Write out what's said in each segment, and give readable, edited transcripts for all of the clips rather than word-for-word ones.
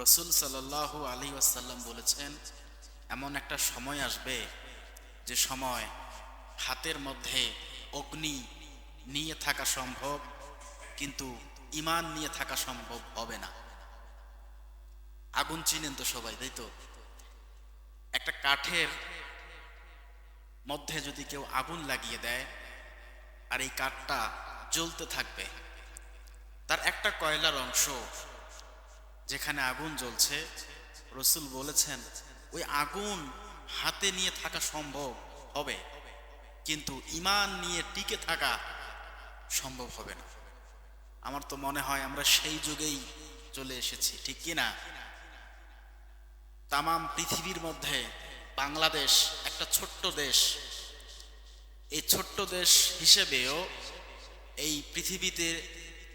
রসুল সাল্লাল্লাহু আলাইহি ওয়াসাল্লাম বলেছেন, এমন একটা সময় আসবে যে সময় হাতের মধ্যে অগ্নি নিয়ে থাকা সম্ভব, কিন্তু ঈমান নিয়ে থাকা সম্ভব হবে না। আগুন চিনেন তো সবাই, তাই তো? একটা কাঠের মধ্যে যদি কেউ আগুন লাগিয়ে দেয় আর এই কাঠটা জ্বলতে থাকবে, তার একটা কয়লার অংশ যেখানে আগুন জ্বলছে, রসূল বলেছেন ওই আগুন হাতে নিয়ে থাকা সম্ভব হবে, কিন্তু ঈমান নিয়ে টিকে থাকা সম্ভব হবে না। আমার তো মনে হয় আমরা সেই যুগেই চলে এসেছি, ঠিক কি না? তামাম পৃথিবীর মধ্যে বাংলাদেশ একটা ছোট্ট দেশ। এই ছোট্ট দেশ হিসেবেও এই পৃথিবীতে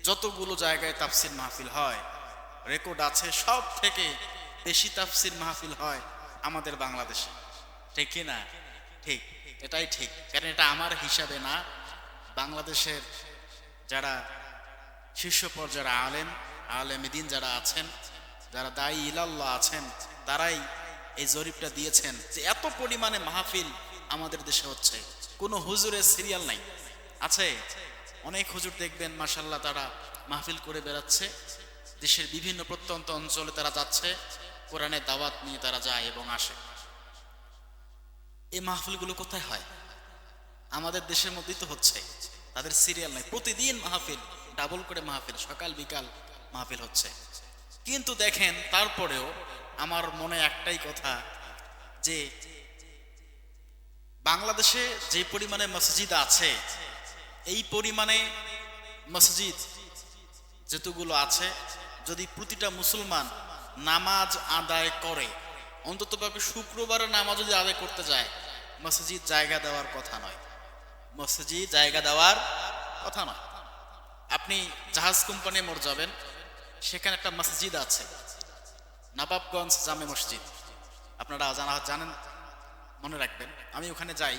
যতগুলো জায়গায় তাফসির মাহফিল হয়, রেকর্ড আছে, সব থেকে বেশি তাফসির মাহফিল হয় আমাদের বাংলাদেশে, ঠিক কি না? ঠিক, এটাই ঠিক। কারণ এটা আমার হিসাবে না, বাংলাদেশের যারা শীর্ষ পর্যায়ের আলেমে দ্বীন যারা আছেন, যারা দায়ী ইলাল্লাহ আছেন, তারাই এই জরিপটা দিয়েছেন যে এত পরিমাণে মাহফিল আমাদের দেশে হচ্ছে। কোনো হুজুরের সিরিয়াল নাই। আছে অনেক হুজুর দেখবেন মাশাআল্লাহ, তারা মাহফিল করে বেড়াচ্ছে, দেশের বিভিন্ন প্রত্যন্ত অঞ্চলে তারা যাচ্ছে, কোরআনের দাওয়াত নিয়ে তারা যায় এবং আসে। এই মাহফিলগুলো কোথায় হয়? আমাদের দেশের মধ্যেই তো হচ্ছে। তাদের সিরিয়াল নাই, প্রতিদিন মাহফিল, ডাবল করে মাহফিল, সকাল বিকাল মাহফিল হচ্ছে। কিন্তু দেখেন, তারপরেও আমার মনে একটাই কথা, যে বাংলাদেশে যে পরিমাণে মসজিদ আছে, এই পরিমাণে মসজিদ যেতগুলো আছে, যদি প্রতিটা মুসলমান নামাজ আদায় করে, অন্ততপক্ষে শুক্রবারে নামাজ যদি আদায় করতে যায়, মসজিদ জায়গা দেওয়ার কথা নয়, মসজিদ জায়গা দেওয়ার কথা নয়। আপনি জাহাজ কোম্পানি মোড় যাবেন, সেখানে একটা মসজিদ আছে, নবাবগঞ্জ জামে মসজিদ। আপনারা জানেন, মনে রাখবেন। আমি ওখানে যাই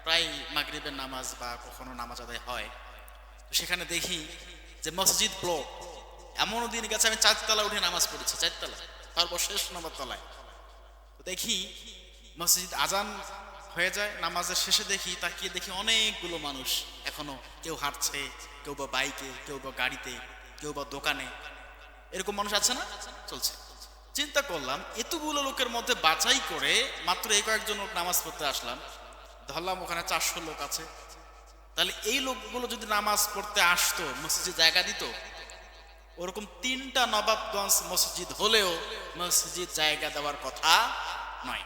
প্রায়, মাগরিবের নামাজ বা কখনো নামাজ আদায় হয়, তো সেখানে দেখি যে মসজিদ ব্লক। এমনও দিন গেছে আমি 4 তলা উঠে নামাজ পড়েছি, 4 তলা, সর্বশেষ 9 তলায়। তো দেখি মসজিদ আজান হয়ে যায়, নামাজের শেষে দেখি, তাকিয়ে দেখি অনেকগুলো মানুষ এখনো, কেউ হাঁটছে, কেউ বা বাইকে, কেউ বা গাড়িতে, কেউ বা দোকানে, এরকম মানুষ আছে না, চলছে। চিন্তা করলাম, এতগুলো লোকের মধ্যে বাছাই করে মাত্র এই কয়েকজন লোক নামাজ পড়তে আসলাম, ধরলাম ওখানে 400 লোক আছে। তাহলে এই লোকগুলো যদি নামাজ পড়তে আসতো, মসজিদে জায়গা দিত? ওরকম 3টা নবাবগঞ্জ মসজিদ হলেও মসজিদ জায়গা দেওয়ার কথা নয়।